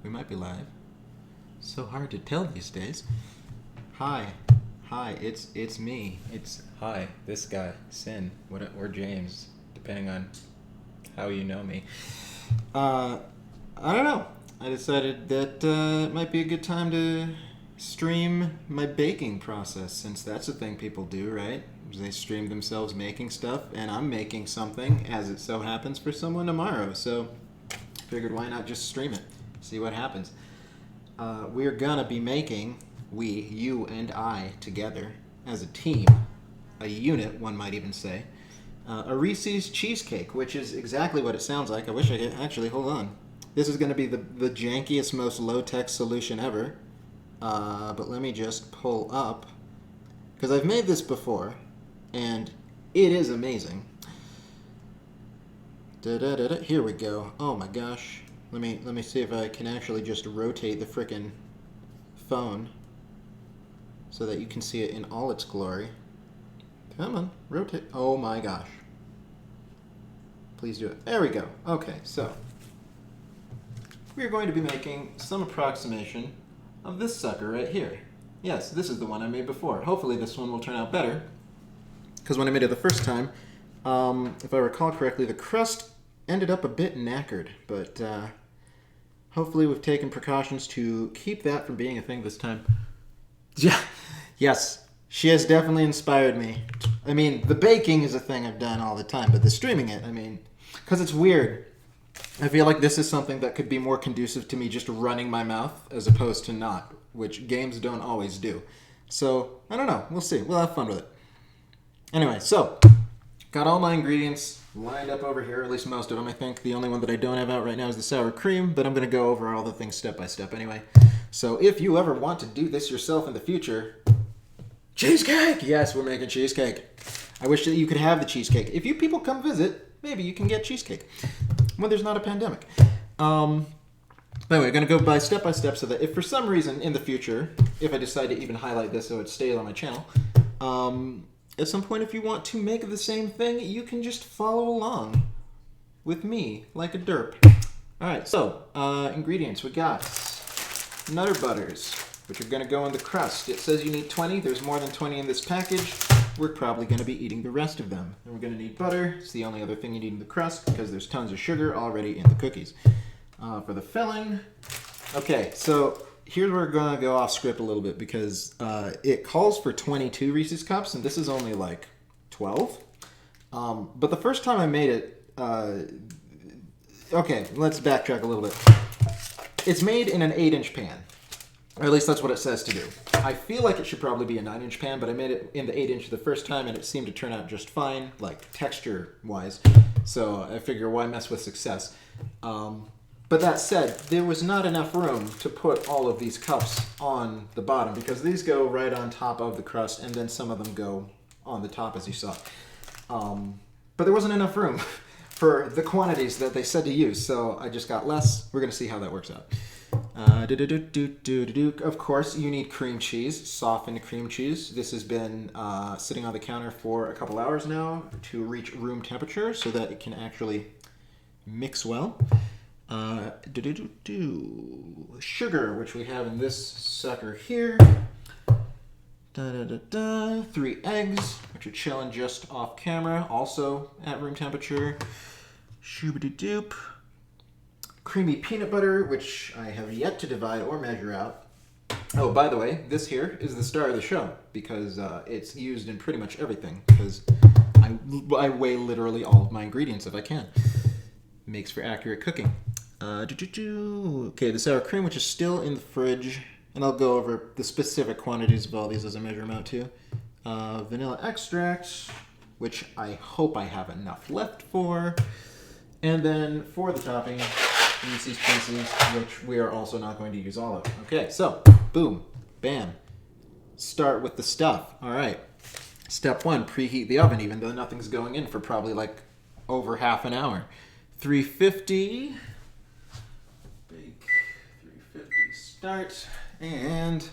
We might be live. So hard to tell these days. Hi. Hi, it's me. It's hi, this guy, Sinn, or James, depending on how you know me. I don't know. I decided that it might be a good time to stream my baking process, since that's a thing people do, right? They stream themselves making stuff, and I'm making something, as it so happens, for someone tomorrow. So, figured why not just stream it, see what happens. We're gonna be making, you and I together, as a team, a unit, one might even say, a Reese's Cheesecake, which is exactly what it sounds like. I wish I could actually, hold on. This is going to be the jankiest, most low-tech solution ever. But let me just pull up, because I've made this before, and it is amazing. Here we go. Oh my gosh. Let me see if I can actually just rotate the frickin' phone so that you can see it in all its glory. Come on, rotate. Oh my gosh. Please do it. There we go. Okay, so we are going to be making some approximation of this sucker right here. Yes, this is the one I made before. Hopefully this one will turn out better, because when I made it the first time, if I recall correctly, the crust ended up a bit knackered, but hopefully we've taken precautions to keep that from being a thing this time. Yeah, yes, she has definitely inspired me. I mean, the baking is a thing I've done all the time, but the streaming it, I mean, because it's weird. I feel like this is something that could be more conducive to me just running my mouth as opposed to not, which games don't always do. So, I don't know. We'll see. We'll have fun with it. Anyway, so, got all my ingredients lined up over here, at least most of them, I think. The only one that I don't have out right now is the sour cream, but I'm going to go over all the things step by step anyway. So, if you ever want to do this yourself in the future, cheesecake! Yes, we're making cheesecake. I wish that you could have the cheesecake. If you people come visit, maybe you can get cheesecake when there's not a pandemic. Anyway, I'm going to go by step so that if for some reason in the future, if I decide to even highlight this so it stays on my channel, at some point if you want to make the same thing, you can just follow along with me like a derp. Alright, so, ingredients. We got Nutter Butters, which are going to go in the crust. It says you need 20. There's more than 20 in this package. We're probably going to be eating the rest of them. And we're going to need butter. It's the only other thing you need in the crust because there's tons of sugar already in the cookies. For the filling, okay, so here's where we're going to go off script a little bit because it calls for 22 Reese's Cups, and this is only like 12. But the first time I made it, okay, let's backtrack a little bit. It's made in an 8-inch pan. Or at least that's what it says to do. I feel like it should probably be a 9-inch pan, but I made it in the 8-inch the first time, and it seemed to turn out just fine, like texture-wise. So I figure why mess with success. But that said, there was not enough room to put all of these cups on the bottom, because these go right on top of the crust, and then some of them go on the top, as you saw. But there wasn't enough room for the quantities that they said to use, so I just got less. We're going to see how that works out. Of course, you need cream cheese, softened cream cheese. This has been sitting on the counter for a couple hours now to reach room temperature so that it can actually mix well. Sugar, which we have in this sucker here. 3 eggs, which are chilling just off camera, also at room temperature. Shooby-doop. Creamy peanut butter, which I have yet to divide or measure out. Oh, by the way, this here is the star of the show because it's used in pretty much everything because I weigh literally all of my ingredients if I can. Makes for accurate cooking. Okay, the sour cream, which is still in the fridge, and I'll go over the specific quantities of all these as I measure them out too. Vanilla extract, which I hope I have enough left for. And then for the topping, Reese's Pieces, which we are also not going to use all of. Okay, so, boom, bam. Start with the stuff. All right. Step 1, preheat the oven, even though nothing's going in for probably like over half an hour. 350. Bake 350 start. And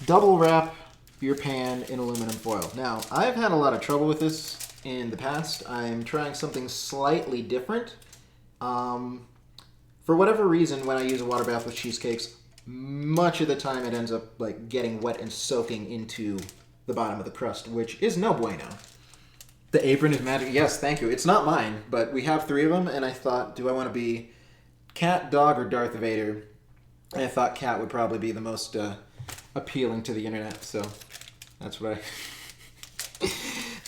double wrap your pan in aluminum foil. Now, I've had a lot of trouble with this in the past. I'm trying something slightly different. For whatever reason, when I use a water bath with cheesecakes, much of the time it ends up like getting wet and soaking into the bottom of the crust, which is no bueno. The apron is magic. Yes, thank you. It's not mine, but we have 3 of them, and I thought, do I want to be cat, dog, or Darth Vader? And I thought cat would probably be the most appealing to the internet, so that's what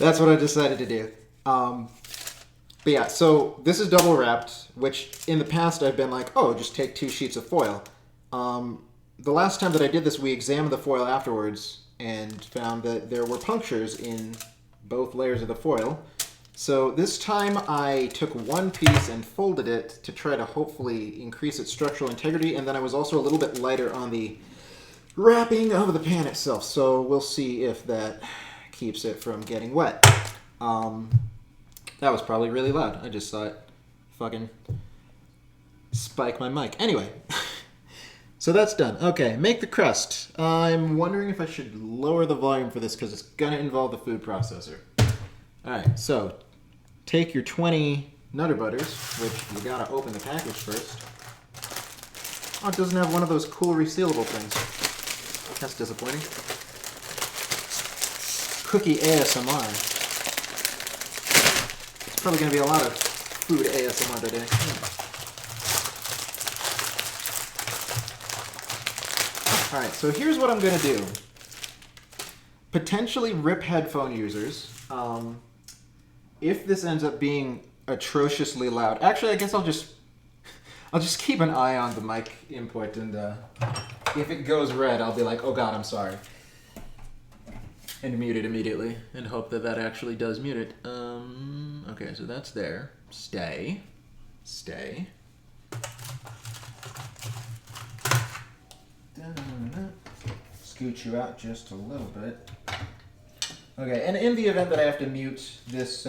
I decided to do. But yeah, so this is double wrapped, which in the past I've been like, oh, just take 2 sheets of foil. The last time that I did this, we examined the foil afterwards and found that there were punctures in both layers of the foil. So this time I took 1 piece and folded it to try to hopefully increase its structural integrity, and then I was also a little bit lighter on the wrapping of the pan itself. So we'll see if that keeps it from getting wet. That was probably really loud. I just saw it fucking spike my mic. Anyway, so that's done. Okay, make the crust. I'm wondering if I should lower the volume for this because it's going to involve the food processor. All right, so take your 20 Nutter Butters, which you got to open the package first. Oh, it doesn't have one of those cool resealable things. That's disappointing. Cookie ASMR. It's probably going to be a lot of food ASMR today. Alright, so here's what I'm going to do. Potentially rip headphone users. If this ends up being atrociously loud. Actually, I guess I'll just keep an eye on the mic input, and if it goes red, I'll be like, oh god, I'm sorry. And mute it immediately, and hope that that actually does mute it. Okay, so that's there. Stay. Stay. Scoot you out just a little bit. Okay, and in the event that I have to mute this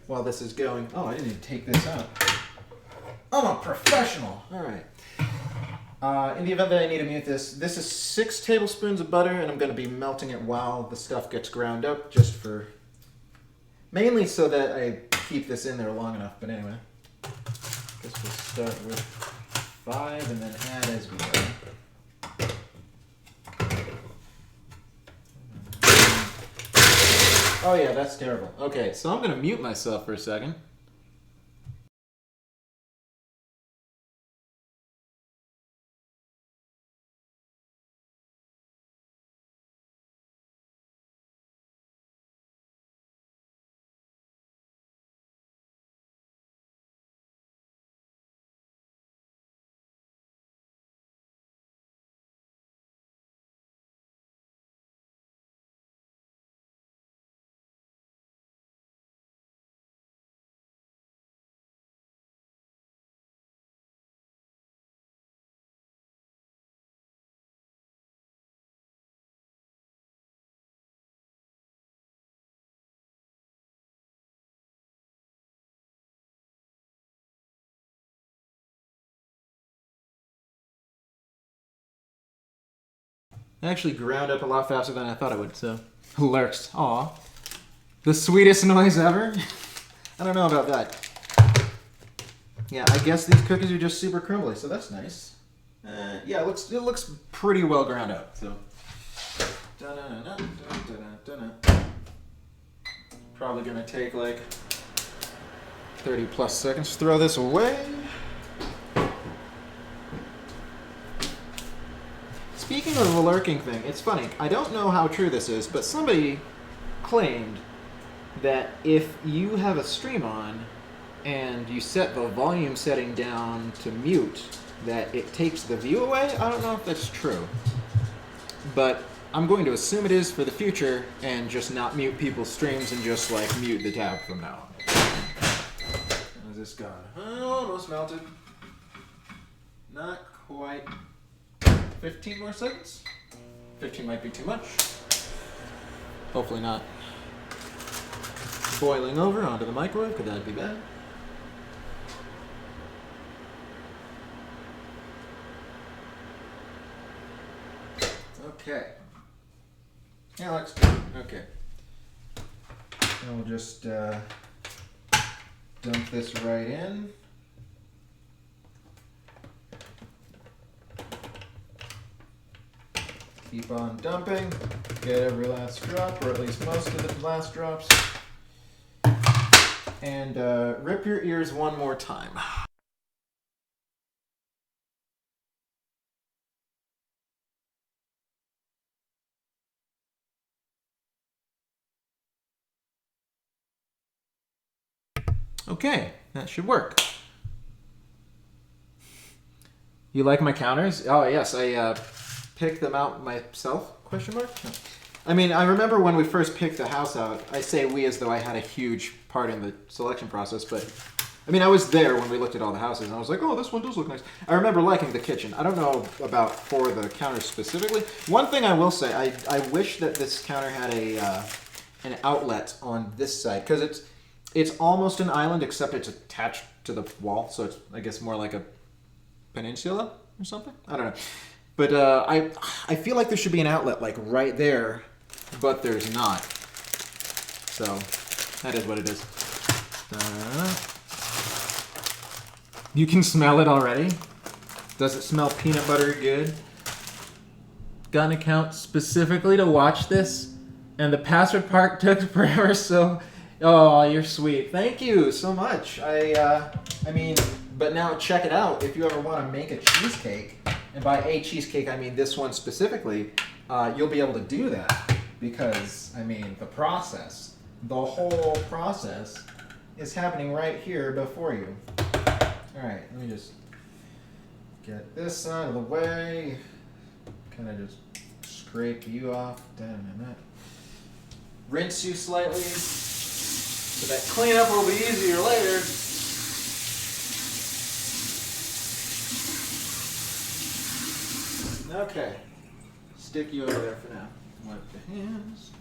while this is going... Oh, I didn't even take this out. I'm a professional! Alright. In the event that I need to mute this is 6 tablespoons of butter, and I'm going to be melting it while the stuff gets ground up, just for... Mainly so that I keep this in there long enough, but anyway. I guess we'll start with 5 and then add as we go. Oh yeah, that's terrible. Okay, so I'm going to mute myself for a second. I actually ground up a lot faster than I thought it would, so... Lurks. Aw. The sweetest noise ever? I don't know about that. Yeah, I guess these cookies are just super crumbly, so that's nice. Yeah, it looks pretty well ground up, so... Probably gonna take like 30 plus seconds to throw this away. Speaking of the lurking thing, it's funny. I don't know how true this is, but somebody claimed that if you have a stream on and you set the volume setting down to mute, that it takes the view away. I don't know if that's true, but I'm going to assume it is for the future and just not mute people's streams and just like mute the tab from now on. How's this gone? Almost melted. Not quite. 15 more seconds? 15 might be too much. Hopefully not. Boiling over onto the microwave, could that be bad? Okay. Yeah, looks good. Okay. And we'll just dump this right in. Keep on dumping. Get every last drop, or at least most of the last drops. And rip your ears one more time. Okay, that should work. You like my counters? Oh yes, I picked them out myself? Question mark? No. I mean, I remember when we first picked the house out. I say we as though I had a huge part in the selection process, but I mean, I was there when we looked at all the houses, and I was like, oh, this one does look nice. I remember liking the kitchen. I don't know about for the counters specifically. One thing I will say, I wish that this counter had an outlet on this side, because it's almost an island, except it's attached to the wall, so it's, I guess, more like a peninsula or something? I don't know. But I feel like there should be an outlet, like, right there, but there's not. So, that is what it is. You can smell it already? Does it smell peanut butter good? Got an account specifically to watch this, and the password part took forever, so... Oh, you're sweet. Thank you so much. I mean, but now check it out. If you ever want to make a cheesecake, and by a cheesecake I mean this one specifically, you'll be able to do that. Because, I mean, the whole process is happening right here before you. Alright, let me just get this out of the way. Kind of just scrape you off. Rinse you slightly. So that cleanup will be easier later. Okay. Stick you over there for now. Wipe the hands.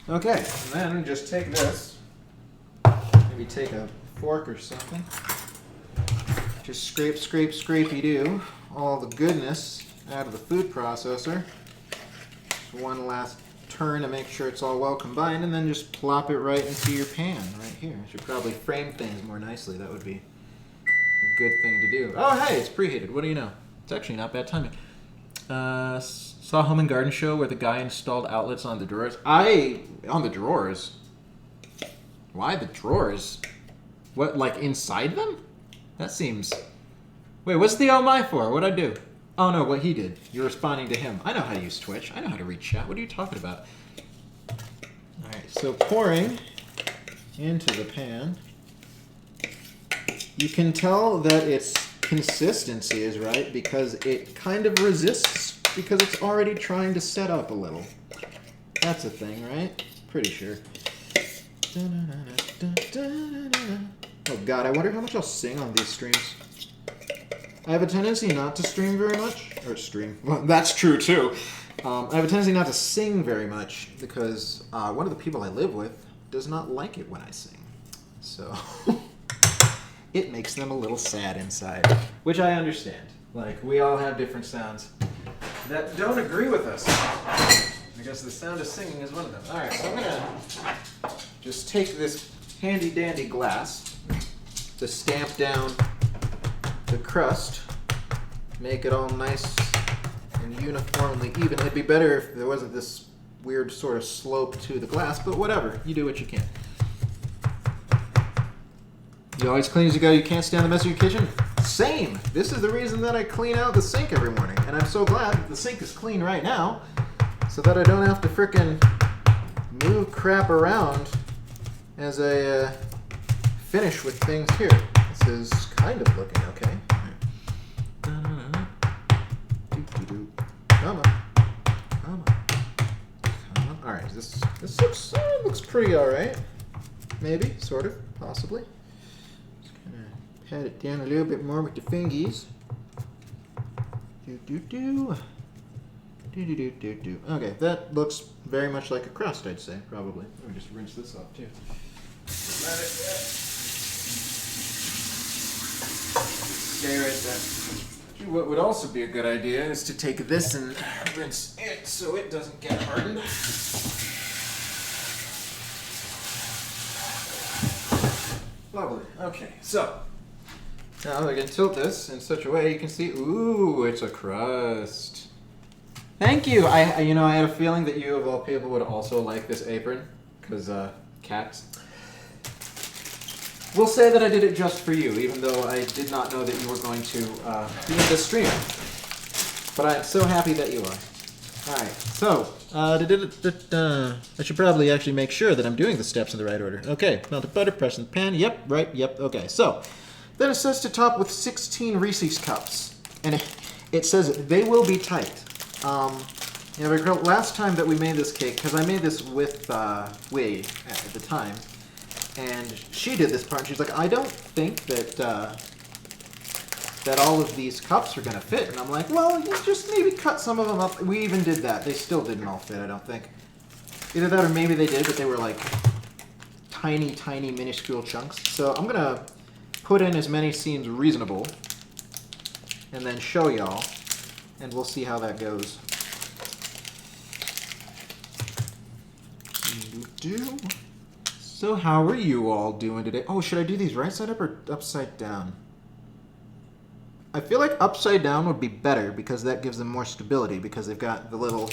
Okay, and then just take this. Maybe take a fork or something. Just scrape, scrape, scrapey-do all the goodness out of the food processor. Just one last turn to make sure it's all well combined, and then just plop it right into your pan right here. I should probably frame things more nicely. That would be a good thing to do. Oh, hey, it's preheated. What do you know? It's actually not bad timing. Saw a Home and Garden show where the guy installed outlets on the drawers. On the drawers? Why the drawers? What, like inside them? That seems... Wait, what's the oh my for? What'd I do? Oh no, what he did. You're responding to him. I know how to use Twitch. I know how to read chat. What are you talking about? Alright, so pouring into the pan. You can tell that its consistency is right because it kind of resists because it's already trying to set up a little. That's a thing, right? Pretty sure. Oh god, I wonder how much I'll sing on these streams. I have a tendency not to stream very much. Or stream. Well, that's true too. I have a tendency not to sing very much because one of the people I live with does not like it when I sing. So it makes them a little sad inside. Which I understand. Like, we all have different sounds that don't agree with us. I guess the sound of singing is one of them. Alright, so I'm gonna just take this handy dandy glass to stamp down the crust, make it all nice and uniformly even. It'd be better if there wasn't this weird sort of slope to the glass, but whatever. You do what you can. You always clean as you go. You can't stand the mess of your kitchen? Same! This is the reason that I clean out the sink every morning, and I'm so glad that the sink is clean right now so that I don't have to frickin' move crap around as I finish with things here. This is kind of looking okay. Come on. Come on. Come on. Alright, this looks pretty alright. Maybe, sort of, possibly. Just gonna pat it down a little bit more with the fingies. Okay, that looks very much like a crust, I'd say, probably. Let me just rinse this off too. Let it stay right there. What would also be a good idea is to take this and rinse it so it doesn't get hardened. Lovely. Okay, so Now I can tilt this in such a way you can see, ooh, it's a crust. Thank you. I had a feeling that you of all people would also like this apron, because cats. We'll say that I did it just for you, even though I did not know that you were going to be in the stream. But I'm so happy that you are. Alright, so, I should probably actually make sure that I'm doing the steps in the right order. Okay, melted butter, press in the pan, yep, okay. So, then it says to top with 16 Reese's cups. And it says they will be tight. Last time that we made this cake, because I made this with Wei at the time, and she did this part, and she's like, I don't think that that all of these cups are going to fit. And I'm like, well, you just maybe cut some of them up. We even did that. They still didn't all fit, I don't think. Either that or maybe they did, but they were like tiny, tiny, minuscule chunks. So I'm going to put in as many seems reasonable and then show y'all, and we'll see how that goes. So how are you all doing today? Oh, should I do these right side up or upside down? I feel like upside down would be better because that gives them more stability because they've got the little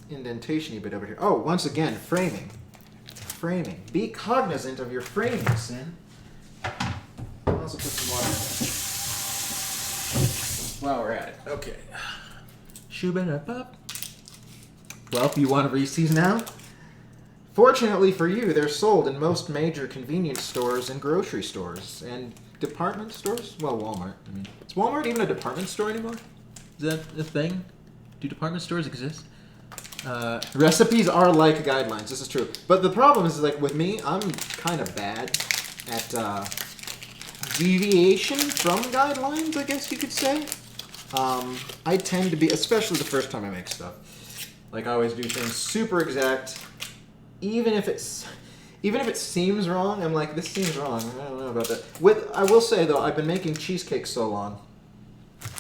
indentation-y bit over here. Oh, once again, framing. Framing. Be cognizant of your framing, Sinn. I'll also put some water in it. While we're at it. Okay. Shoo-ba-da-bop. Well, you want Reese's now? Fortunately for you, they're sold in most major convenience stores and grocery stores and department stores. Well, Walmart. I mean, is Walmart even a department store anymore? Is that a thing? Do department stores exist? Recipes are like guidelines. This is true. But the problem is, like with me, I'm kind of bad at deviation from guidelines, I guess you could say. I tend to be, especially the first time I make stuff. Like I always do things super exact, even if it seems wrong. I'm like, this seems wrong. I don't know about that. I will say though, I've been making cheesecake so long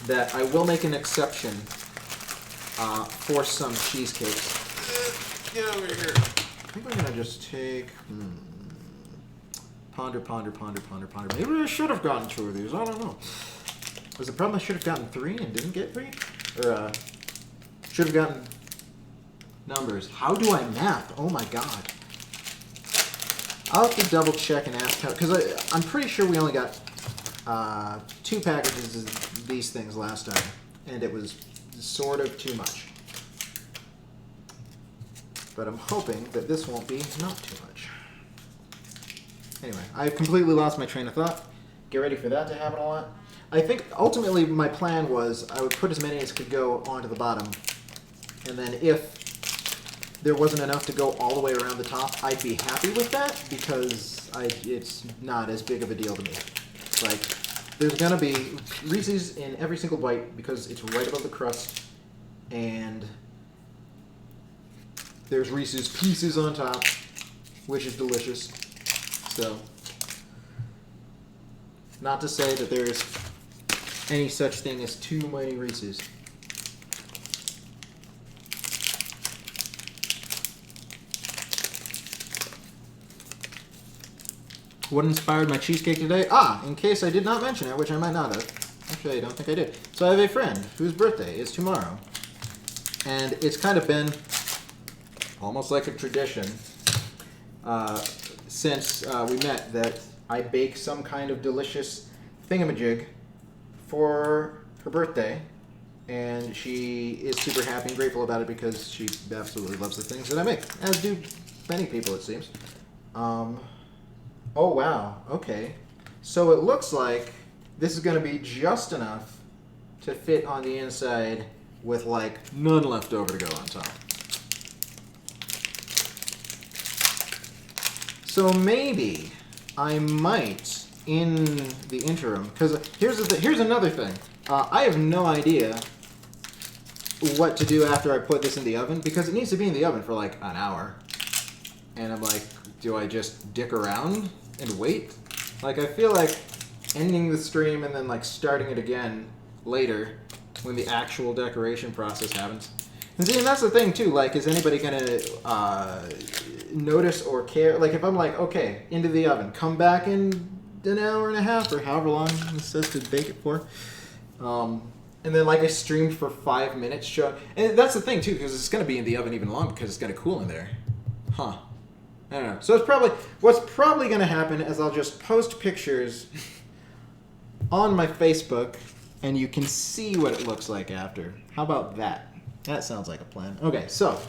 that I will make an exception for some cheesecakes. Get over here. I think we're gonna just take ponder. Maybe I should have gotten 2 of these. I don't know. Was the problem I should have gotten 3 and didn't get 3, or should have gotten numbers? How do I math? Oh my god. I'll have to double check and ask how, because I'm pretty sure we only got 2 packages of these things last time, and it was sort of too much. But I'm hoping that this won't be not too much. Anyway, I've completely lost my train of thought. Get ready for that to happen a lot. I think ultimately my plan was I would put as many as could go onto the bottom, and then if there wasn't enough to go all the way around the top, I'd be happy with that because it's not as big of a deal to me. Like, there's gonna be Reese's in every single bite because it's right above the crust, and there's Reese's Pieces on top, which is delicious. So, not to say that there's any such thing as too many Reese's. What inspired my cheesecake today? In case I did not mention it, which I might not have. Actually, I don't think I did. So I have a friend whose birthday is tomorrow. And it's kind of been almost like a tradition since we met that I bake some kind of delicious thingamajig for her birthday. And she is super happy and grateful about it because she absolutely loves the things that I make. As do many people, it seems. Oh, wow. Okay. So it looks like this is going to be just enough to fit on the inside with, like, none left over to go on top. So maybe I might, in the interim, because here's another thing. I have no idea what to do after I put this in the oven, because it needs to be in the oven for, like, an hour. And I'm like, do I just dick around and wait? Like, I feel like ending the stream and then, like, starting it again later when the actual decoration process happens. And see, and that's the thing, too. Like, is anybody gonna notice or care? Like, if I'm like, okay, into the oven, come back in an hour and a half or however long it says to bake it for. And then like I streamed for 5 minutes. And that's the thing too, because it's going to be in the oven even longer because it's going to cool in there. Huh. I don't know. So what's probably going to happen is I'll just post pictures on my Facebook and you can see what it looks like after. How about that? That sounds like a plan. Okay, so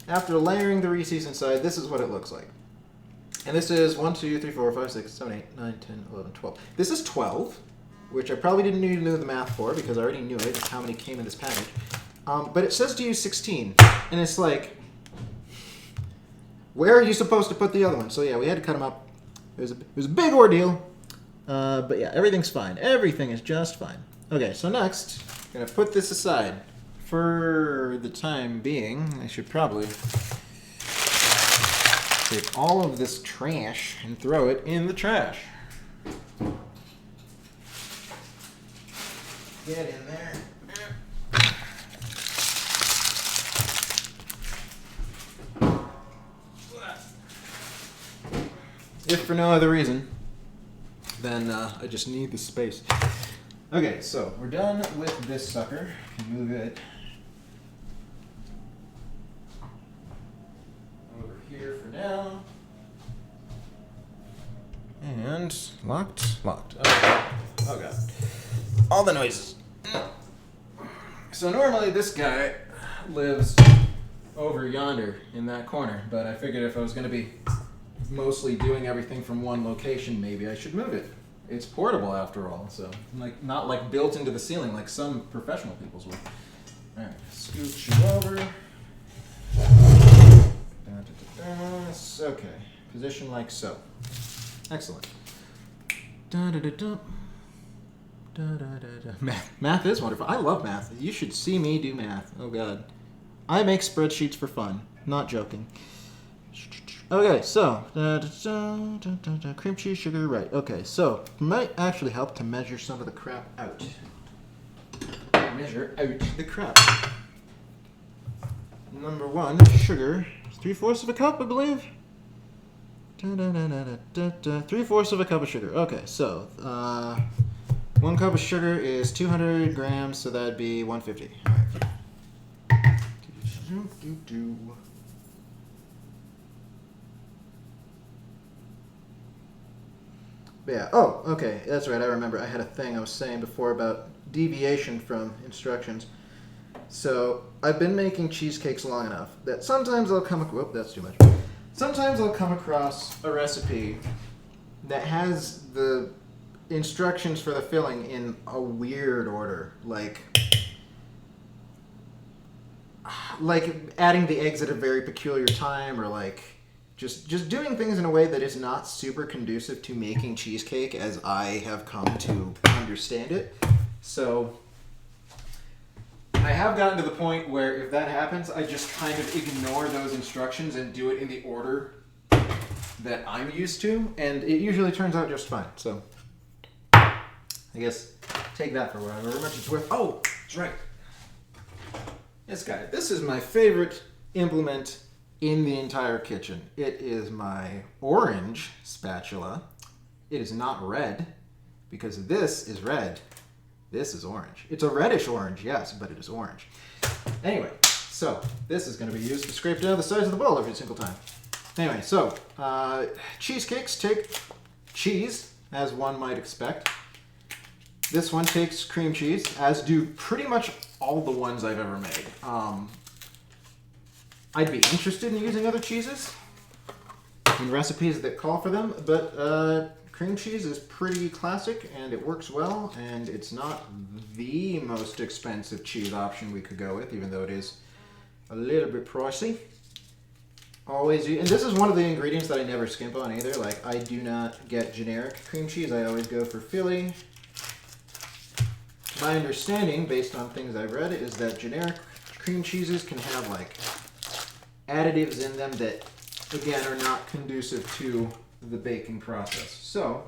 after layering the Reese's inside, this is what it looks like. And this is 1, 2, 3, 4, 5, 6, 7, 8, 9, 10, 11, 12. This is 12, which I probably didn't need to know the math for because I already knew it. It's how many came in this package. But it says to use 16, and it's like, where are you supposed to put the other one? So yeah, we had to cut them up. It was a big ordeal. But yeah, everything's fine. Everything is just fine. Okay, so next, I'm going to put this aside. For the time being, I should probably take all of this trash and throw it in the trash. Get in there. If for no other reason, then I just need the space. Okay, so we're done with this sucker. Move it over here for now. And locked. Okay. Oh god. All the noises. So normally this guy lives over yonder in that corner, but I figured if I was going to be mostly doing everything from one location, maybe I should move it. It's portable after all, so not like built into the ceiling like some professional people's would. All right, scooch you over. Okay, position like so. Excellent. Math is wonderful. I love math. You should see me do math. Oh god, I make spreadsheets for fun. Not joking. Okay, so cream cheese, sugar, right? Okay, so it might actually help to measure some of the crap out. Measure out the crap. Number 1, sugar, 3/4 of a cup, I believe. 3/4 of a cup of sugar. Okay, so 1 cup of sugar is 200 grams, so that'd be 150. All right. Yeah, oh, okay, that's right, I remember. I had a thing I was saying before about deviation from instructions. So, I've been making cheesecakes long enough that sometimes I'll come across, whoop, that's too much. Sometimes I'll come across a recipe that has the instructions for the filling in a weird order, like adding the eggs at a very peculiar time, or like just doing things in a way that is not super conducive to making cheesecake as I have come to understand it. So I have gotten to the point where if that happens, I just kind of ignore those instructions and do it in the order that I'm used to, and it usually turns out just fine. So I guess take that for whatever much it's worth. Oh, that's right. This guy. This is my favorite implement in the entire kitchen. It is my orange spatula. It is not red, because this is red. This is orange. It's a reddish orange, yes, but it is orange. Anyway, so this is going to be used to scrape down the sides of the bowl every single time. Anyway, so cheesecakes take cheese, as one might expect. This one takes cream cheese, as do pretty much all the ones I've ever made. I'd be interested in using other cheeses in recipes that call for them, but cream cheese is pretty classic and it works well, and it's not the most expensive cheese option we could go with, even though it is a little bit pricey. Always use, and this is one of the ingredients that I never skimp on either. Like, I do not get generic cream cheese. I always go for Philly. My understanding, based on things I've read, is that generic cream cheeses can have like additives in them that, again, are not conducive to the baking process. So,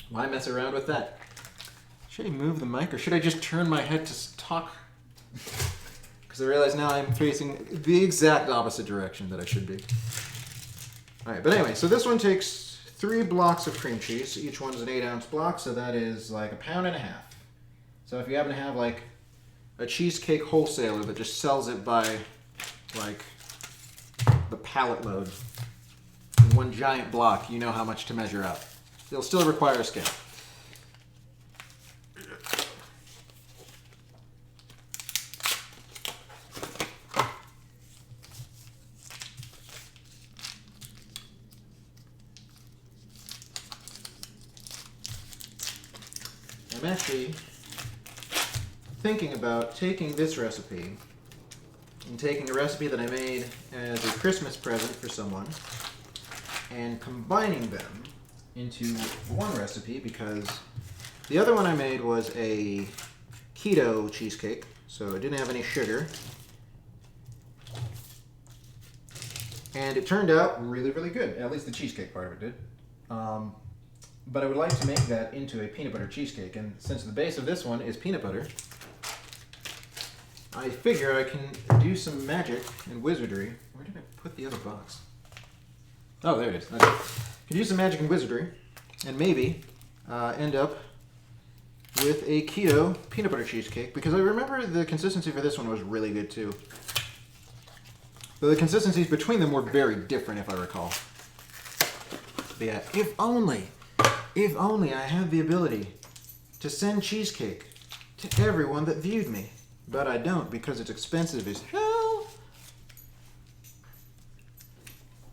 why mess around with that? Should I move the mic, or should I just turn my head to talk? Because I realize now I'm facing the exact opposite direction that I should be. Alright, but anyway, so this one takes 3 blocks of cream cheese. Each one's an 8-ounce block, so that is like 1.5 pounds. So if you happen to have like a cheesecake wholesaler that just sells it by like the pallet load in one giant block, you know how much to measure out. It'll still require a scale. I'm actually thinking about taking this recipe and taking a recipe that I made as a Christmas present for someone and combining them into one recipe, because the other one I made was a keto cheesecake, so it didn't have any sugar. And it turned out really, really good. At least the cheesecake part of it did. But I would like to make that into a peanut butter cheesecake, and since the base of this one is peanut butter, I figure I can do some magic and wizardry. Where did I put the other box? Oh, there it is. Okay. Could use some magic and wizardry, and maybe end up with a keto peanut butter cheesecake, because I remember the consistency for this one was really good too. Though the consistencies between them were very different, if I recall. But yeah, if only I had the ability to send cheesecake to everyone that viewed me. But I don't, because it's expensive as hell.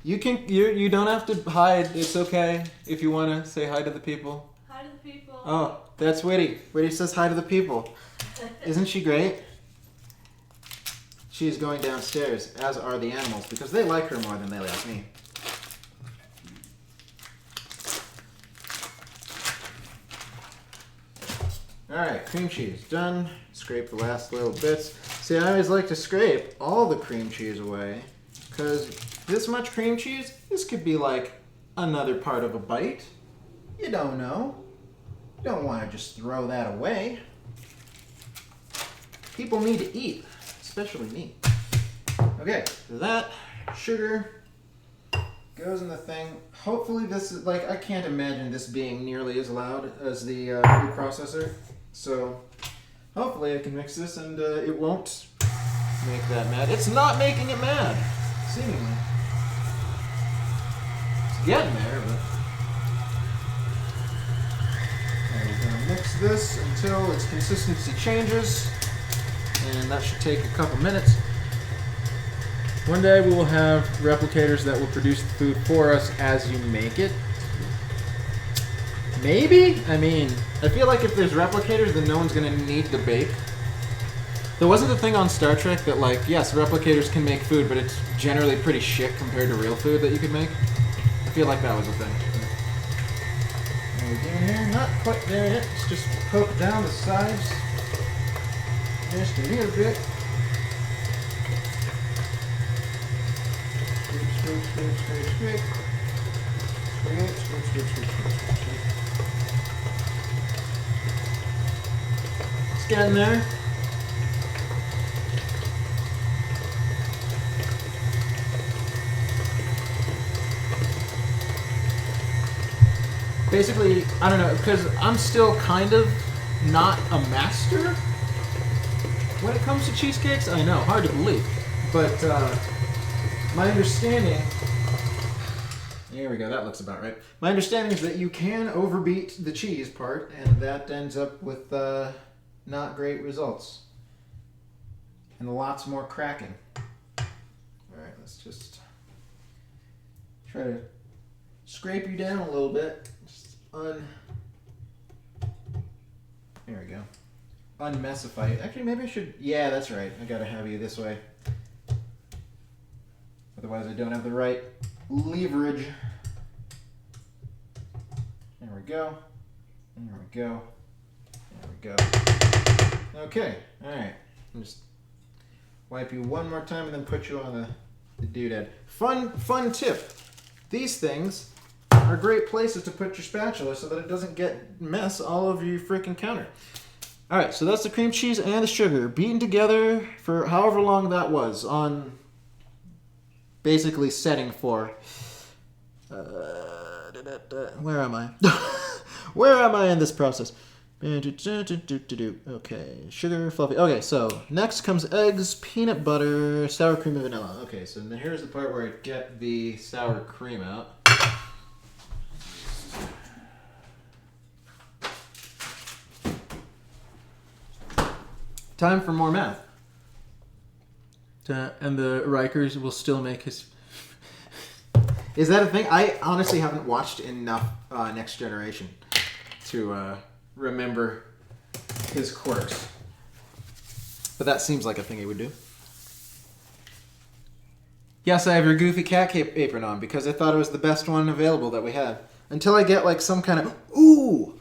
You don't have to hide. It's okay if you want to say hi to the people. Hi to the people. Oh, that's Whitty. Whitty says hi to the people. Isn't she great? She's going downstairs, as are the animals, because they like her more than they like me. Alright, cream cheese done. Scrape the last little bits. See, I always like to scrape all the cream cheese away, because this much cream cheese, this could be like another part of a bite. You don't know. You don't want to just throw that away. People need to eat, especially me. Okay, so that sugar goes in the thing. Hopefully this is, like, I can't imagine this being nearly as loud as the food processor. So hopefully I can mix this and it won't make that mad. It's not making it mad, seemingly. It's getting there, but... Alright, we're going to mix this until its consistency changes. And that should take a couple minutes. One day we will have replicators that will produce the food for us as you make it. Maybe? I mean, I feel like if there's replicators, then no one's going to need to bake. There wasn't a thing on Star Trek that, like, yes, replicators can make food, but it's generally pretty shit compared to real food that you could make? I feel like that was a thing. What are we doing here? Not quite there yet. Let's just poke down the sides. Just a little bit. Scrape, scrape, scrape, scrape. Scrape, scrape, scrape, scrape, scrape, scrape. It's getting there. Basically, I don't know, because I'm still kind of not a master when it comes to cheesecakes. I know, hard to believe. But my understanding... There we go, that looks about right. My understanding is that you can overbeat the cheese part, and that ends up with not great results. And lots more cracking. Alright, let's just try to scrape you down a little bit. Just there we go. Unmessify it. Actually, maybe I should... Yeah, that's right. I gotta have you this way. Otherwise, I don't have the right leverage. There we go. There we go. There we go. Okay. Alright. Just wipe you one more time and then put you on the doodad. Fun tip. These things are great places to put your spatula so that it doesn't get mess all over your freaking counter. Alright, so that's the cream cheese and the sugar beaten together for however long that was on basically setting for Where am I? Where am I in this process? Okay, sugar, fluffy. Okay, so next comes eggs, peanut butter, sour cream, and vanilla. Okay, so here's the part where I get the sour cream out. Time for more math. And the Rikers will still make his... Is that a thing? I honestly haven't watched enough Next Generation to remember his quirks. But that seems like a thing he would do. Yes, I have your goofy cat apron on because I thought it was the best one available that we had. Until I get like some kind of, ooh,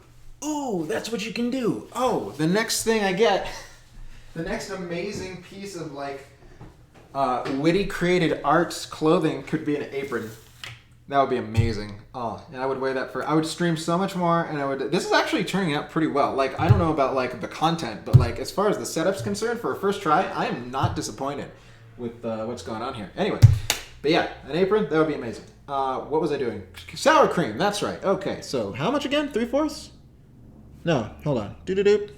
that's what you can do. Oh, the next thing I get, the next amazing piece of like witty created arts clothing could be an apron. That would be amazing. Oh, and I would wear that I would stream so much more, and this is actually turning out pretty well. Like, I don't know about, like, the content, but, like, as far as the setup's concerned, for a first try, I am not disappointed with what's going on here. Anyway, but yeah, an apron, that would be amazing. What was I doing? Sour cream, that's right. Okay, so how much again? 3/4? No, hold on. Doo-doo-doo.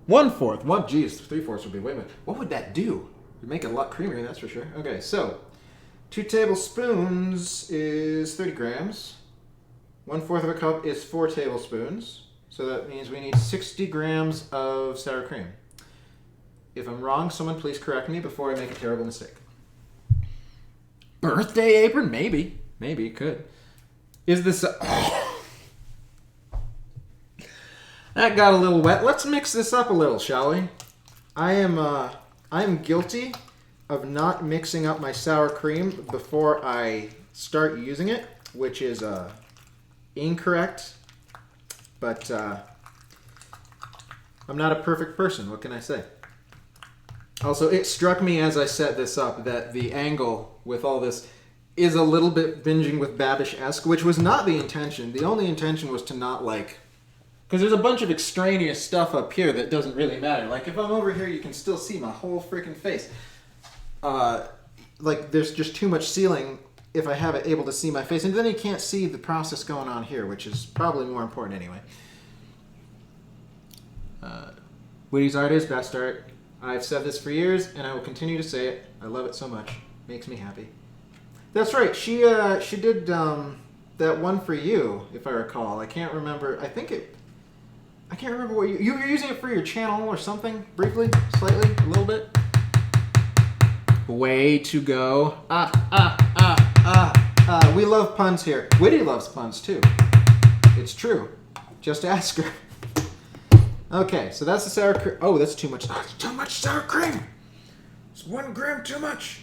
1/4. Geez, 3/4 would be way more. What would that do? It would make it a lot creamier, that's for sure. Okay, so... 2 tablespoons is 30 grams. 1/4 of a cup is 4 tablespoons. So that means we need 60 grams of sour cream. If I'm wrong, someone please correct me before I make a terrible mistake. Birthday apron? Maybe. Maybe it could. Is this... That got a little wet. Let's mix this up a little, shall we? I am guilty of not mixing up my sour cream before I start using it, which is incorrect, but I'm not a perfect person. What can I say? Also, it struck me as I set this up that the angle with all this is a little bit binging with Babish-esque, which was not the intention. The only intention was to not, like... Because there's a bunch of extraneous stuff up here that doesn't really matter. Like, if I'm over here, you can still see my whole freaking face. Like, there's just too much ceiling if I have it able to see my face. And then you can't see the process going on here, which is probably more important anyway. Witty's art is best art. I've said this for years, and I will continue to say it. I love it so much. Makes me happy. That's right. She did that one for you, if I recall. I can't remember. I can't remember what you were using it for your channel or something, briefly, slightly, a little bit. Way to go. We love puns here. Witty loves puns too. It's true. Just ask her. Okay, so that's the sour cream. Oh, that's too much. That's too much sour cream. It's 1 gram too much.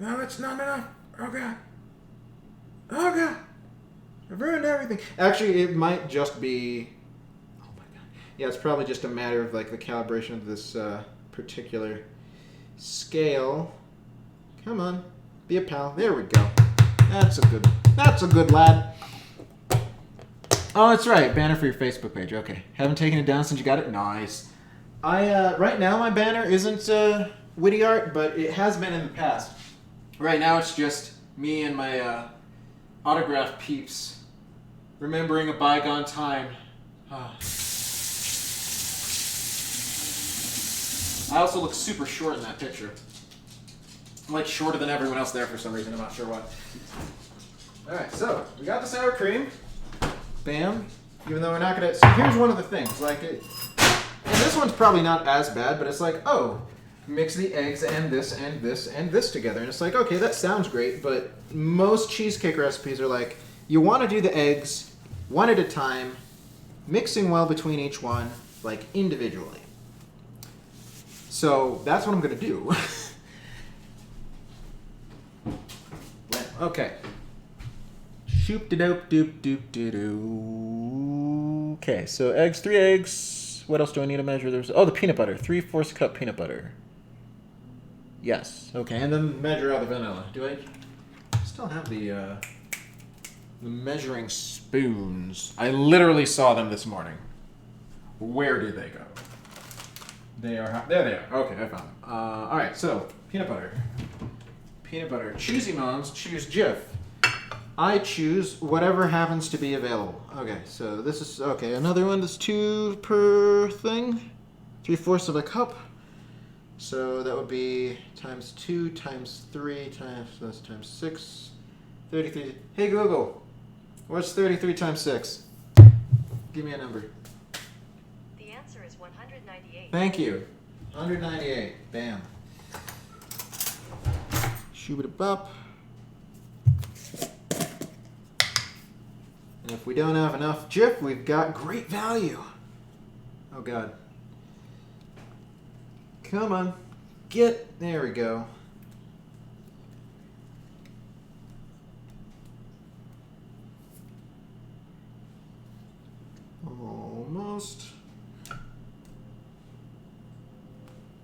No, that's not enough. Oh, God. Oh, God. I've ruined everything. Actually, it might just be... Oh, my God. Yeah, it's probably just a matter of, like, the calibration of this particular scale. Come on. Be a pal. There we go. That's a good lad. Oh, that's right. Banner for your Facebook page. Okay. Haven't taken it down since you got it? Nice. Right now my banner isn't witty art, but it has been in the past. Right now it's just me and my autograph peeps remembering a bygone time. I also look super short in that picture. I'm like shorter than everyone else there for some reason. I'm not sure why. Alright, so we got the sour cream. Bam. Even though we're not gonna... So here's one of the things. Like, and this one's probably not as bad, but it's like, oh, mix the eggs and this and this and this together. And it's like, okay, that sounds great, but most cheesecake recipes are like, you want to do the eggs one at a time, mixing well between each one, like individually. So that's what I'm gonna do. Okay. Shoop-de-doop-doop-doop-doo-doo. Okay, so eggs, 3 eggs. What else do I need to measure? There's the peanut butter. 3/4 cup peanut butter. Yes. Okay, and then measure out the vanilla. Do I still have the measuring spoons? I literally saw them this morning. Where did they go? There they are. Okay, I found them. All right, so peanut butter. Peanut butter. Choosy moms choose Jif. I choose whatever happens to be available. Okay, so this is, okay, another one that's 2 per thing. 3/4 of a cup. So that would be times 2 times 3 times, that's times 6. 33. Hey Google, what's 33 times 6? Give me a number. The answer is 198. Thank you. 198. Bam. Shoot it up. And if we don't have enough Jif, we've got great value. Oh God. Come on. There we go. Almost.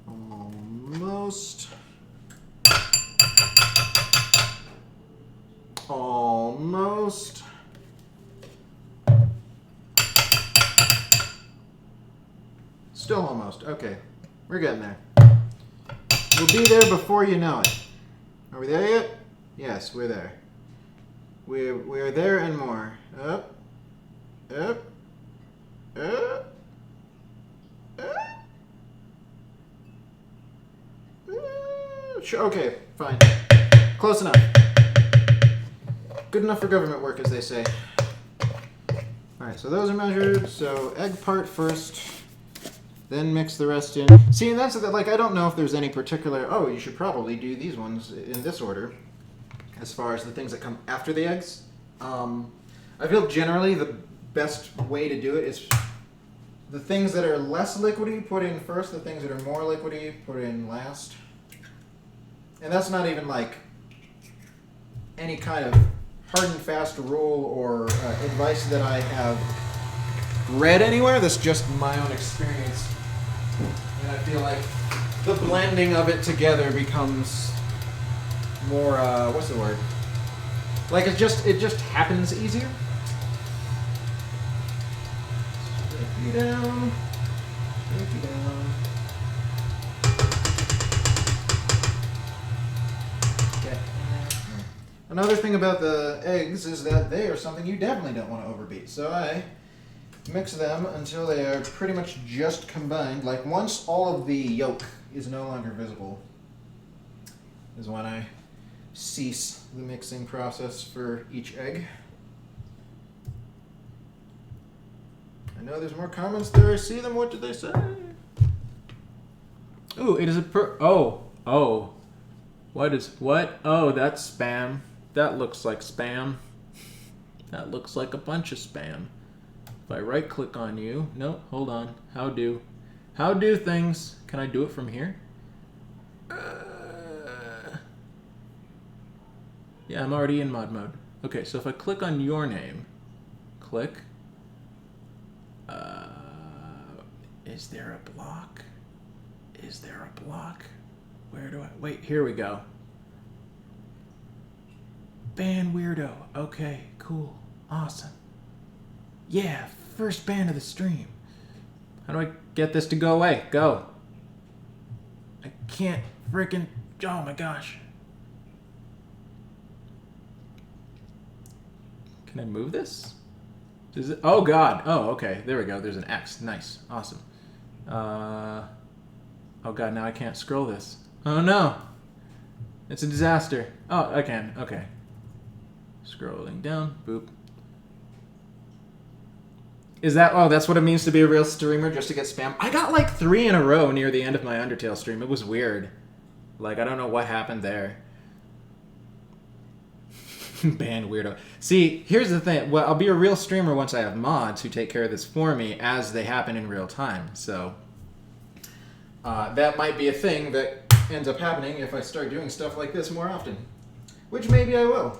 Almost. Almost. Still almost. Okay. We're getting there. We'll be there before you know it. Are we there yet? Yes, we're there. We're there and more. Up. Up. Up. Sure, okay, fine. Close enough. Good enough for government work, as they say. Alright, so those are measured. So egg part first, then mix the rest in. See, and that's like, I don't know if there's any particular, oh, you should probably do these ones in this order, as far as the things that come after the eggs. I feel generally the best way to do it is the things that are less liquidy, put in first. The things that are more liquidy, put in last. And that's not even like any kind of hard and fast rule or advice that I have read anywhere. That's just my own experience. And I feel like the blending of it together becomes more, what's the word? Like it just happens easier. Straight you down. Straight you down. Okay. Another thing about the eggs is that they are something you definitely don't want to overbeat. So I mix them until they are pretty much just combined. Like once all of the yolk is no longer visible is when I cease the mixing process for each egg. I know there's more comments there. I see them. What did they say? Ooh, it is a oh. What? Oh, that's spam. That looks like spam. That looks like a bunch of spam. If I right click on you, no, hold on. How do things? Can I do it from here? Yeah, I'm already in mod mode. Okay, so if I click on your name, click. Is there a block? Is there a block? Where do I, wait, here we go. Ban weirdo. Okay, cool. Awesome. Yeah, first ban of the stream. How do I get this to go away? Go. I can't freaking, oh my gosh. Can I move this? Does it, oh God. Oh, okay. There we go. There's an X. Nice. Awesome. Oh God, now I can't scroll this. Oh no. It's a disaster. Oh, I can. Okay. Scrolling down. Boop. Is that, oh, that's what it means to be a real streamer, just to get spam? I got like 3 in a row near the end of my Undertale stream. It was weird. Like, I don't know what happened there. Ban weirdo. See, here's the thing. Well, I'll be a real streamer once I have mods who take care of this for me as they happen in real time. So that might be a thing that ends up happening if I start doing stuff like this more often. Which maybe I will.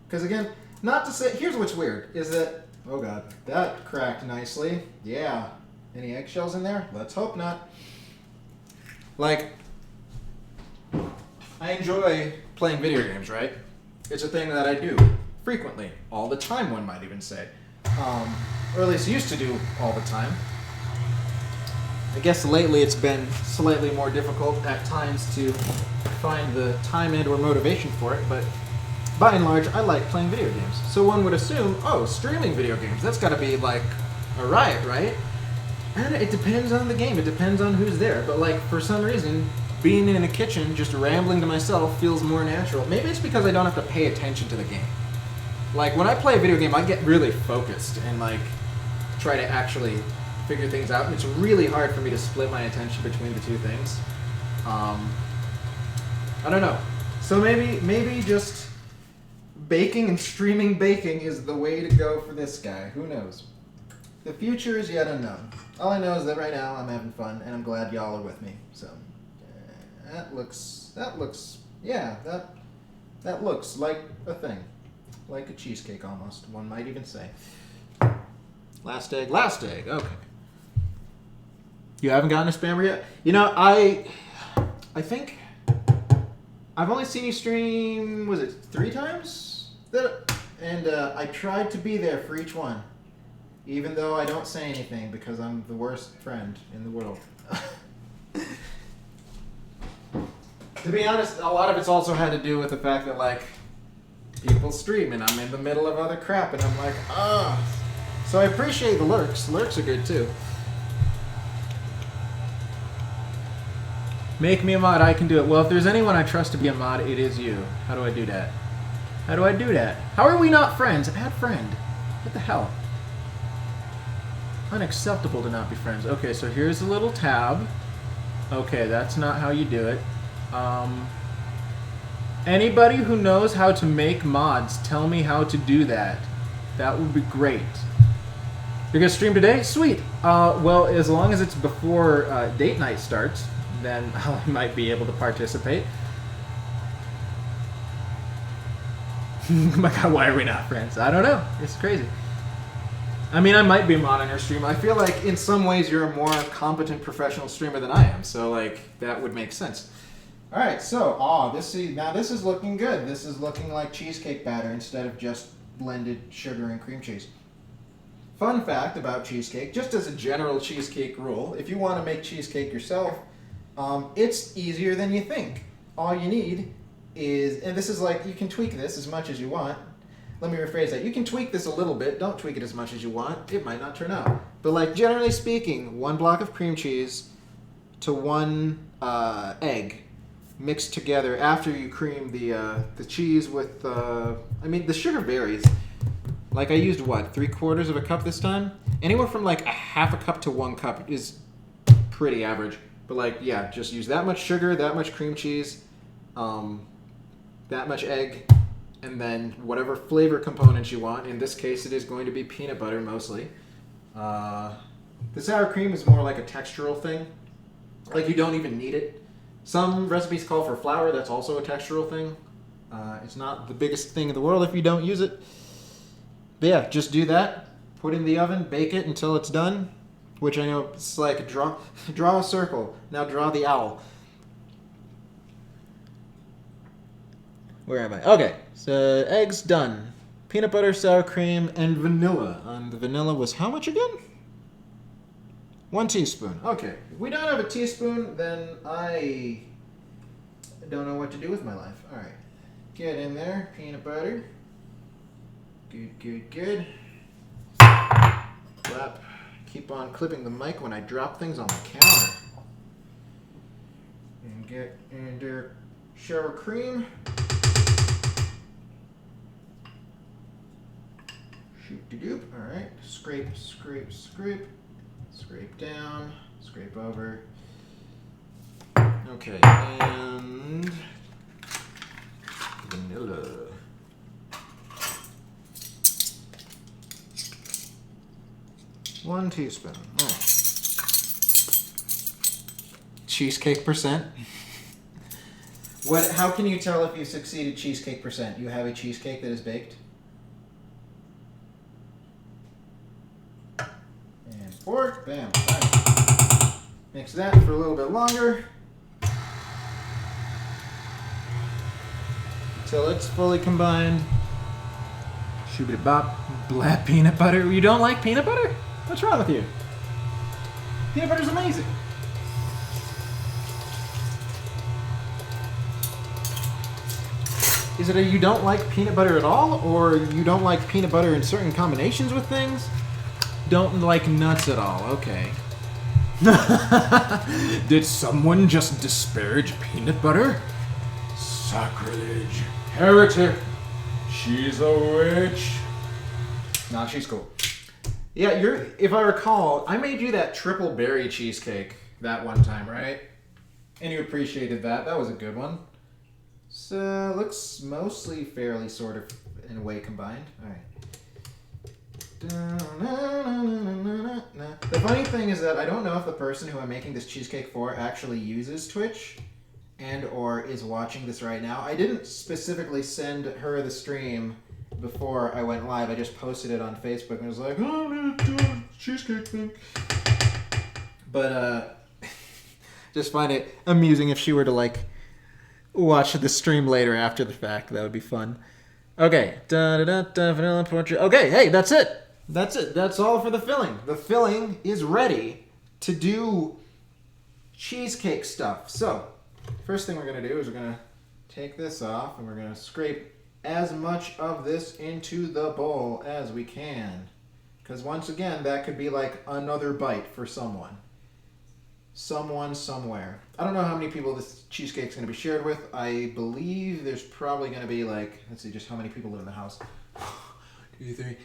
Because again, not to say, here's what's weird, is that, oh God, that cracked nicely. Yeah. Any eggshells in there? Let's hope not. Like, I enjoy playing video games, right? It's a thing that I do frequently, all the time, one might even say. Or at least used to do all the time. I guess lately it's been slightly more difficult at times to find the time and or motivation for it, but by and large, I like playing video games. So one would assume, oh, streaming video games, that's got to be like a riot, right? And it depends on the game. It depends on who's there. But like for some reason, being in a kitchen, just rambling to myself feels more natural. Maybe it's because I don't have to pay attention to the game. Like when I play a video game, I get really focused and like try to actually figure things out. And it's really hard for me to split my attention between the two things. I don't know. So maybe just baking and streaming baking is the way to go for this guy. Who knows? The future is yet unknown. All I know is that right now I'm having fun and I'm glad y'all are with me. So that looks like a thing. Like a cheesecake almost, one might even say. Last egg, okay. You haven't gotten a spammer yet? You know, I think I've only seen you stream, was it 3 times? And I tried to be there for each one. Even though I don't say anything because I'm the worst friend in the world. To be honest, a lot of it's also had to do with the fact that, like, people stream and I'm in the middle of other crap and I'm like, ah. So I appreciate the lurks. Lurks are good too. Make me a mod, I can do it. Well, if there's anyone I trust to be a mod, it is you. How do I do that? How do I do that? How are we not friends? Add friend. What the hell? Unacceptable to not be friends. Okay, so here's a little tab. Okay, that's not how you do it. Anybody who knows how to make mods, tell me how to do that. That would be great. You're gonna stream today? Sweet. Well, as long as it's before date night starts, then I might be able to participate. Oh my god, why are we not friends? I don't know. It's crazy. I mean, I might be a mod on your stream. I feel like in some ways you're a more competent professional streamer than I am, so like that would make sense. All right, so now this is looking good. This is looking like cheesecake batter instead of just blended sugar and cream cheese. Fun fact about cheesecake, just as a general cheesecake rule, if you want to make cheesecake yourself, it's easier than you think. All you need is, and this is like, you can tweak this as much as you want. Let me rephrase that. You can tweak this a little bit. Don't tweak it as much as you want. It might not turn out. But like generally speaking, 1 block of cream cheese to 1 egg mixed together after you cream the cheese with, I mean, the sugar varies. Like I used what, 3/4 of a cup this time? Anywhere from like a 1/2 cup to 1 cup is pretty average. But like, yeah, just use that much sugar, that much cream cheese, that much egg, and then whatever flavor components you want. In this case, it is going to be peanut butter mostly. The sour cream is more like a textural thing. Like you don't even need it. Some recipes call for flour. That's also a textural thing. It's not the biggest thing in the world if you don't use it. But yeah, just do that. Put it in the oven, bake it until it's done. Which I know it's like draw a circle. Now draw the owl. Where am I? Okay, so eggs done. Peanut butter, sour cream, and vanilla. The vanilla was how much again? 1 teaspoon. Okay, if we don't have a teaspoon, then I don't know what to do with my life. All right, get in there, peanut butter. Good, good, good. Clap. Keep on clipping the mic when I drop things on the counter. And get in there, sour cream. Shoot-de-doop. All right. Scrape, scrape, scrape. Scrape down. Scrape over. Okay, and vanilla. One teaspoon. All right. Cheesecake percent. What? How can you tell if you succeeded cheesecake percent? You have a cheesecake that is baked. And fork. Bam. Bam. Mix that for a little bit longer. Until it's fully combined. Shoobity bop. Black peanut butter. You don't like peanut butter? What's wrong with you? Peanut butter's amazing. Is it a you don't like peanut butter at all, or you don't like peanut butter in certain combinations with things? Don't like nuts at all. Okay. Did someone just disparage peanut butter? Sacrilege. Heretic. She's a witch. Nah, she's cool. Yeah, if I recall, I made you that triple berry cheesecake that one time, right? And you appreciated that. That was a good one. So, looks mostly fairly sort of in a way combined. Alright. The funny thing is that I don't know if the person who I'm making this cheesecake for actually uses Twitch and or is watching this right now. I didn't specifically send her the stream before I went live. I just posted it on Facebook and was like, oh, I'm gonna do a cheesecake thing. But just find it amusing if she were to like watch the stream later after the fact. That would be fun. Okay. Vanilla portrait. Okay, hey, that's it. That's it. That's all for the filling. The filling is ready to do cheesecake stuff. So, first thing we're going to do is we're going to take this off and we're going to scrape as much of this into the bowl as we can. Because once again, that could be like another bite for someone. Someone, somewhere. I don't know how many people this cheesecake's going to be shared with. I believe there's probably going to be like, let's see, just how many people live in the house. 2, 3,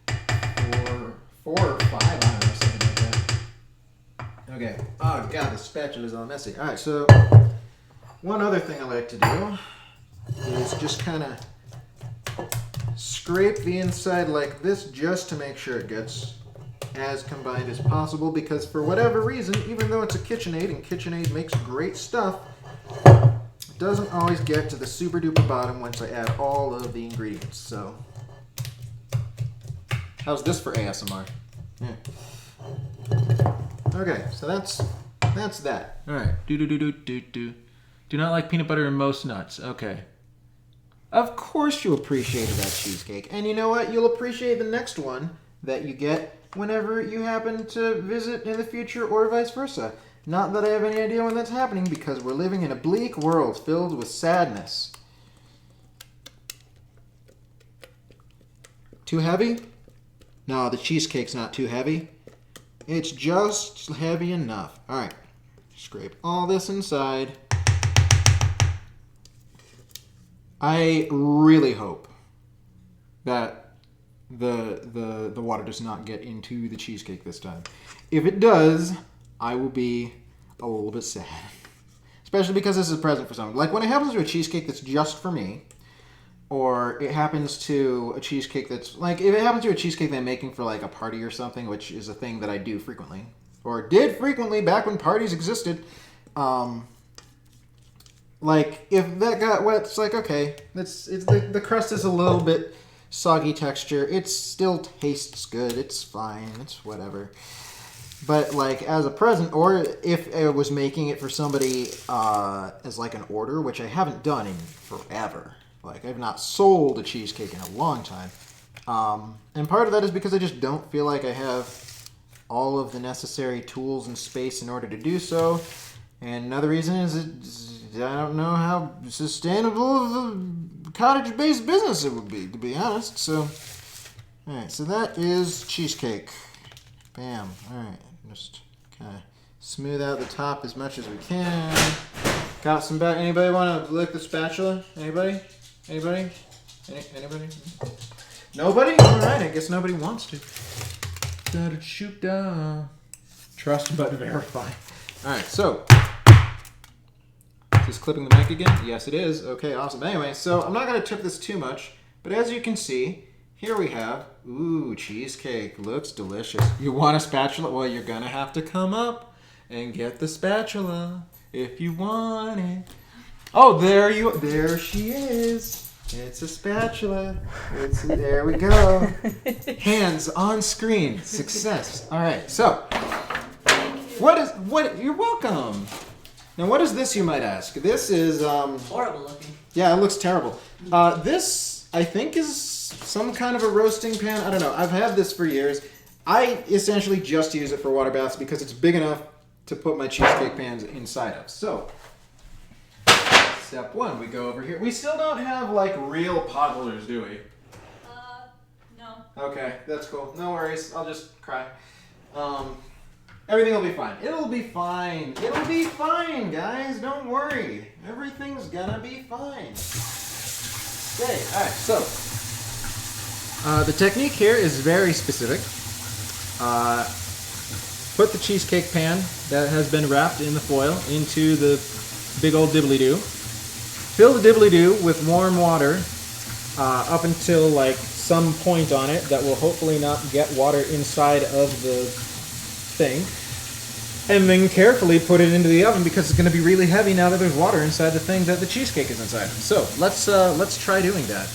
4 or 5, I don't know, something like that. Okay. Oh, God, the spatula's all messy. All right, so one other thing I like to do is just kind of scrape the inside like this just to make sure it gets as combined as possible, because for whatever reason, even though it's a KitchenAid and KitchenAid makes great stuff, it doesn't always get to the super duper bottom once I add all of the ingredients. So, how's this for ASMR? Yeah. Okay, so that's that. All right. Do not like peanut butter in most nuts. Okay. Of course you appreciated that cheesecake. And you know what? You'll appreciate the next one that you get whenever you happen to visit in the future or vice versa. Not that I have any idea when that's happening, because we're living in a bleak world filled with sadness. Too heavy? No, the cheesecake's not too heavy. It's just heavy enough. Alright. Scrape all this inside. I really hope that the water does not get into the cheesecake this time. If it does, I will be a little bit sad. Especially because this is a present for someone. Like when it happens to a cheesecake that's just for me, or it happens to a cheesecake that's like, if it happens to a cheesecake that I'm making for like a party or something, which is a thing that I do frequently, or did frequently back when parties existed, like if that got wet, it's like, okay, the crust is a little bit soggy texture. It still tastes good. It's fine. It's whatever. But like as a present, or if I was making it for somebody as like an order, which I haven't done in forever. Like I've not sold a cheesecake in a long time. And part of that is because I just don't feel like I have all of the necessary tools and space in order to do so. And another reason is I don't know how sustainable of a cottage-based business it would be, to be honest. So, all right, so that is cheesecake. Bam. All right, just kind of smooth out the top as much as we can. Got some back. Anybody want to lick the spatula? Anybody? Anybody? Anybody? Nobody? All right, I guess nobody wants to. Gotta shoot down. Trust but verify. All right, so. Is this clipping the mic again? Yes, it is. Okay, awesome. Anyway, so I'm not going to tip this too much, but as you can see, here we have, ooh, cheesecake. Looks delicious. You want a spatula? Well, you're going to have to come up and get the spatula if you want it. Oh, there she is. It's a spatula. There we go. Hands on screen. Success. All right, so, you're welcome. Now, what is this, you might ask? This is, horrible looking. Yeah, it looks terrible. This, I think, is some kind of a roasting pan. I don't know. I've had this for years. I essentially just use it for water baths because it's big enough to put my cheesecake pans inside of. So, Step 1, we go over here. We still don't have like real pot holders, do we? No. Okay, that's cool. No worries. I'll just cry. Everything will be fine. It'll be fine. It'll be fine, guys. Don't worry. Everything's gonna be fine. Okay, alright, so the technique here is very specific. Put the cheesecake pan that has been wrapped in the foil into the big old dibbly-doo. Fill the dibbly-doo with warm water up until like some point on it that will hopefully not get water inside of the thing. And then carefully put it into the oven because it's going to be really heavy now that there's water inside the thing that the cheesecake is inside. So let's try doing that.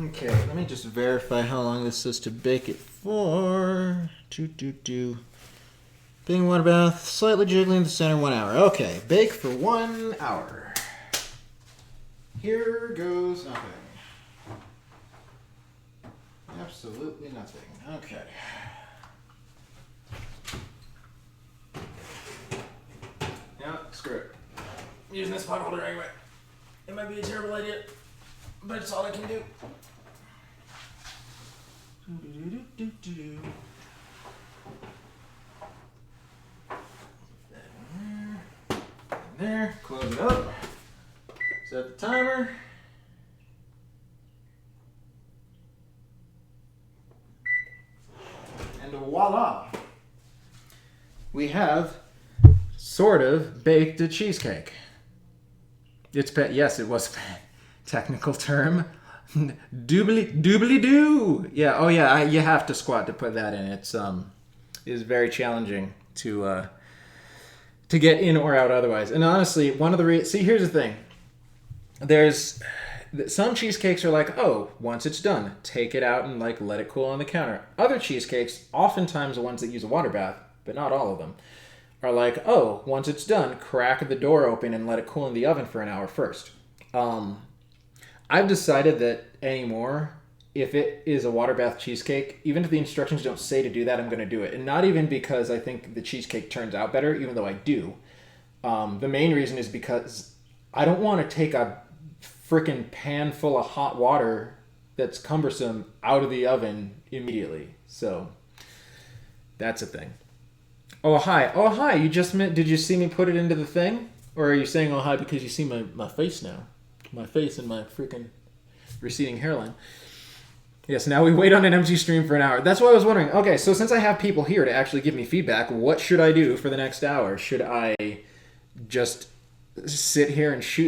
Okay, let me just verify how long this is to bake it for. Being water bath, slightly jiggling in the center, 1 hour. Okay, bake for 1 hour. Here goes nothing. Absolutely nothing. Okay. Yeah, screw it. I'm using this pot holder anyway. It might be a terrible idea, but it's all I can do. There, close it up, set the timer, and voila! We have sort of baked a cheesecake. Yes, it was a technical term. Doobly-doo! Yeah, oh yeah, you have to squat to put that in. It is very challenging to get in or out otherwise. And honestly, one of the see, here's the thing. There's some cheesecakes are like, oh, once it's done, take it out and like let it cool on the counter. Other cheesecakes, oftentimes the ones that use a water bath, but not all of them, are like, oh, once it's done, crack the door open and let it cool in the oven for an hour first. I've decided that anymore, if it is a water bath cheesecake, even if the instructions don't say to do that, I'm going to do it. And not even because I think the cheesecake turns out better, even though I do. The main reason is because I don't want to take a freaking pan full of hot water that's cumbersome out of the oven immediately. So that's a thing. Oh, hi. Oh, hi. Did you see me put it into the thing? Or are you saying oh, hi because you see my face now? My face and my freaking receding hairline. Yes, now we wait on an empty stream for an hour. That's what I was wondering. Okay, so since I have people here to actually give me feedback, what should I do for the next hour? Should I just sit here and shoot